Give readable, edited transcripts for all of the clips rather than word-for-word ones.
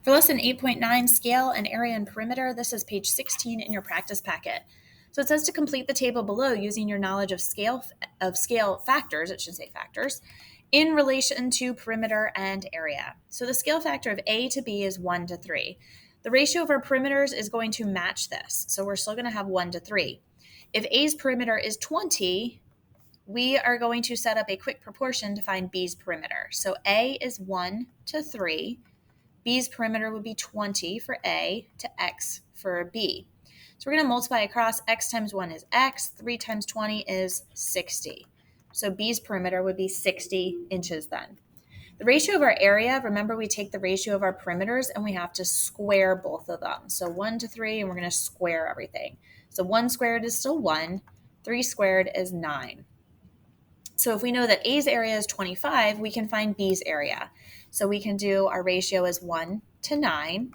For lesson 8.9, scale and area and perimeter, this is page 16 in your practice packet. So it says to complete the table below using your knowledge of scale factors, it should say factors, in relation to perimeter and area. So the scale factor of A to B is 1 to 3. The ratio of our perimeters is going to match this. So we're still going to have 1 to 3. If A's perimeter is 20, we are going to set up a quick proportion to find B's perimeter. So A is 1 to 3. B's perimeter would be 20 for A to X for B. So we're going to multiply across. X times 1 is X. 3 times 20 is 60. So B's perimeter would be 60 inches then. The ratio of our area, remember we take the ratio of our perimeters and we have to square both of them. So 1 to 3, and we're going to square everything. So 1 squared is still 1. 3 squared is 9. So if we know that A's area is 25, we can find B's area. So we can do our ratio is 1 to 9.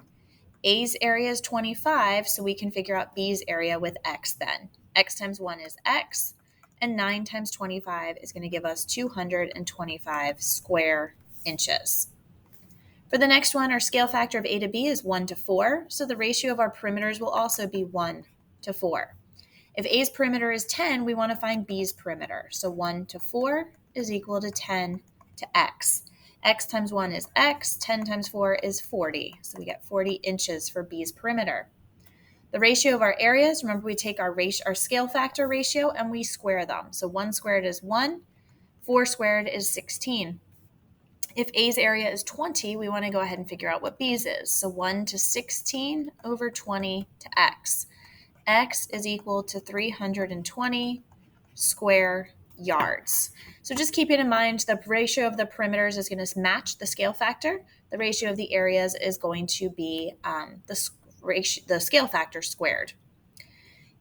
A's area is 25, so we can figure out B's area with X then. X times 1 is X, and 9 times 25 is going to give us 225 square inches. For the next one, our scale factor of A to B is 1 to 4, so the ratio of our perimeters will also be 1 to 4. If A's perimeter is 10, we want to find B's perimeter. So 1 to 4 is equal to 10 to X. X times 1 is X. 10 times 4 is 40. So we get 40 inches for B's perimeter. The ratio of our areas, remember we take our scale factor ratio and we square them. So 1 squared is 1. 4 squared is 16. If A's area is 20, we want to go ahead and figure out what B's is. So 1 to 16 over 20 to X. X is equal to 320 square yards. So just keeping in mind the ratio of the perimeters is going to match the scale factor. The ratio of the areas is going to be the scale factor squared.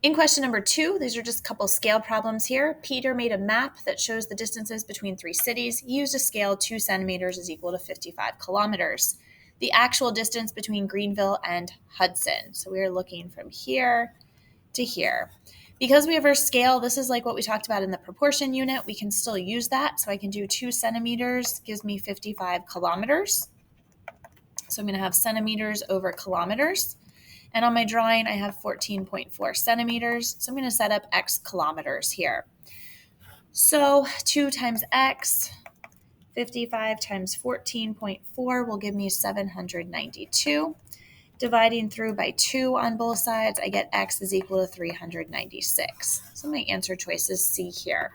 In question number 2, these are just a couple scale problems here. Peter made a map that shows the distances between 3 cities. He used a scale 2 centimeters is equal to 55 kilometers. The actual distance between Greenville and Hudson. So we are looking from here to here. Because we have our scale, this is like what we talked about in the proportion unit. We can still use that. So I can do 2 centimeters gives me 55 kilometers. So I'm going to have centimeters over kilometers. And on my drawing, I have 14.4 centimeters. So I'm going to set up X kilometers here. So 2 times X, 55 times 14.4 will give me 792. Dividing through by 2 on both sides, I get X is equal to 396. So my answer choice is C here.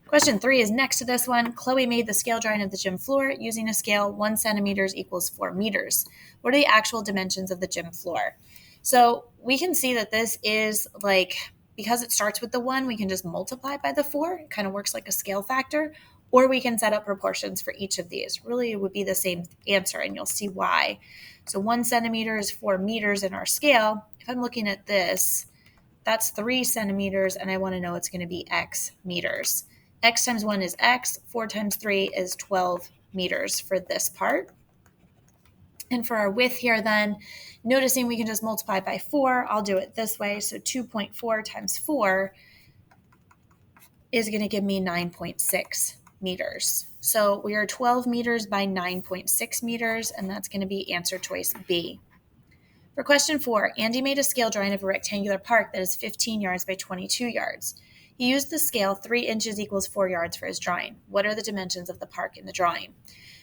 Question 3 is next to this one. Chloe made the scale drawing of the gym floor using a scale 1 centimeters equals 4 meters. What are the actual dimensions of the gym floor? So we can see that this is because it starts with the 1, we can just multiply by the 4. It kind of works like a scale factor. Or we can set up proportions for each of these. Really, it would be the same answer, and you'll see why. So 1 centimeter is 4 meters in our scale. If I'm looking at this, that's 3 centimeters, and I want to know it's going to be X meters. X times 1 is X. 4 times 3 is 12 meters for this part. And for our width here then, noticing we can just multiply by 4, I'll do it this way. So 2.4 times 4 is going to give me 9.6 meters. So we are 12 meters by 9.6 meters, and that's going to be answer choice B. For question 4, Andy made a scale drawing of a rectangular park that is 15 yards by 22 yards. He used the scale 3 inches equals 4 yards for his drawing. What are the dimensions of the park in the drawing?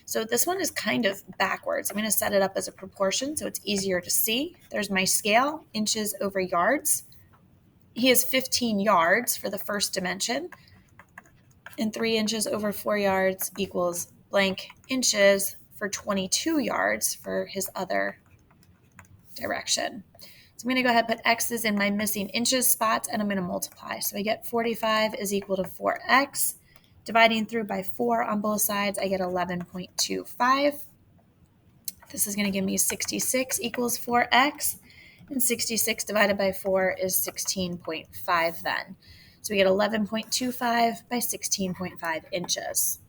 So this one is kind of backwards. I'm going to set it up as a proportion so it's easier to see. There's my scale, inches over yards. He has 15 yards for the first dimension. And 3 inches over 4 yards equals blank inches for 22 yards for his other direction. So I'm going to go ahead and put X's in my missing inches spots, and I'm going to multiply. So I get 45 is equal to 4X. Dividing through by 4 on both sides, I get 11.25. This is going to give me 66 equals 4X. And 66 divided by 4 is 16.5 then. So we get 11.25 by 16.5 inches.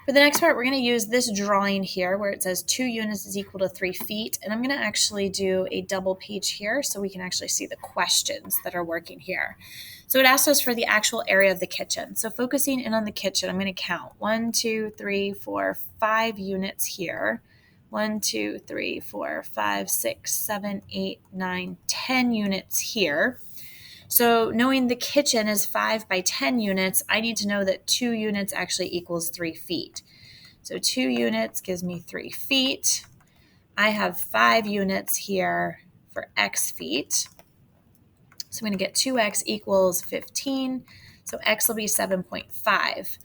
For the next part, we're going to use this drawing here where it says 2 units is equal to 3 feet. And I'm going to actually do a double page here so we can actually see the questions that are working here. So it asks us for the actual area of the kitchen. So focusing in on the kitchen, I'm going to count 1, 2, 3, 4, 5 units here. 1, 2, 3, 4, 5, 6, 7, 8, 9, 10 units here. So knowing the kitchen is 5 by 10 units, I need to know that 2 units actually equals 3 feet. So 2 units gives me 3 feet. I have 5 units here for x feet. So I'm going to get 2x equals 15. So x will be 7.5.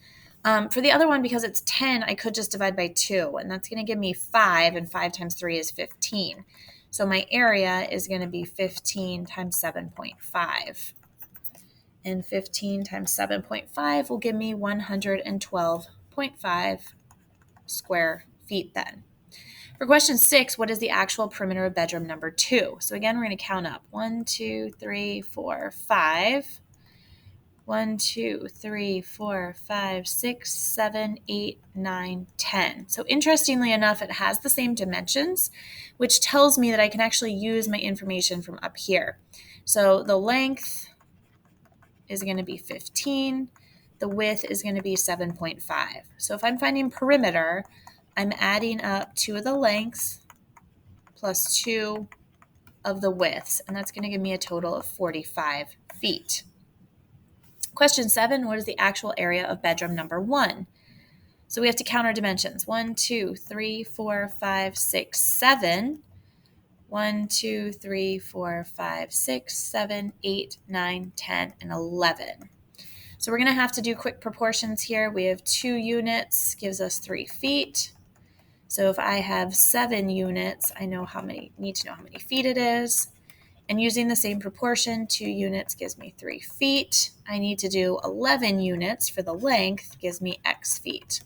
For the other one, because it's 10, I could just divide by 2, and that's going to give me 5, and 5 times 3 is 15. So my area is going to be 15 times 7.5. And 15 times 7.5 will give me 112.5 square feet then. For question 6, what is the actual perimeter of bedroom number 2? So again, we're going to count up. 1, 2, 3, 4, 5. 1, 2, 3, 4, 5, 6, 7, 8, 9, 10. So interestingly enough, it has the same dimensions, which tells me that I can actually use my information from up here. So the length is going to be 15. The width is going to be 7.5. So if I'm finding perimeter, I'm adding up 2 of the lengths plus 2 of the widths, and that's going to give me a total of 45 feet. Question 7, what is the actual area of bedroom number 1? So we have to count our dimensions. 1, 2, 3, 4, 5, 6, 7. 1, 2, 3, 4, 5, 6, 7, 8, 9, 10, and 11. So we're going to have to do quick proportions here. We have 2 units, gives us 3 feet. So if I have 7 units, I need to know how many feet it is. And using the same proportion, 2 units gives me 3 feet. I need to do 11 units for the length, gives me x feet.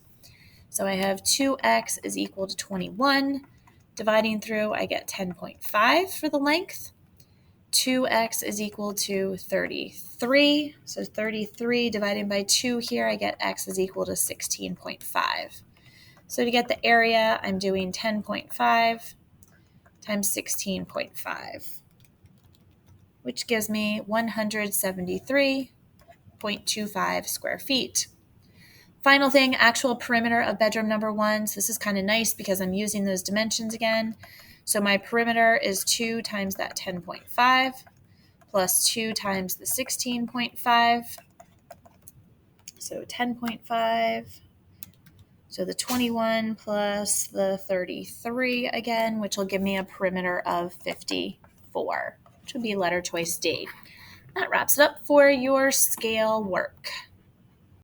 So I have 2x is equal to 21. Dividing through, I get 10.5 for the length. 2x is equal to 33. So 33 divided by 2 here, I get x is equal to 16.5. So to get the area, I'm doing 10.5 times 16.5. which gives me 173.25 square feet. Final thing, actual perimeter of bedroom number 1. So this is kind of nice because I'm using those dimensions again. So my perimeter is 2 times that 10.5 plus 2 times the 16.5. So 10.5. So the 21 plus the 33 again, which will give me a perimeter of 54, which would be letter choice D. That wraps it up for your scale work.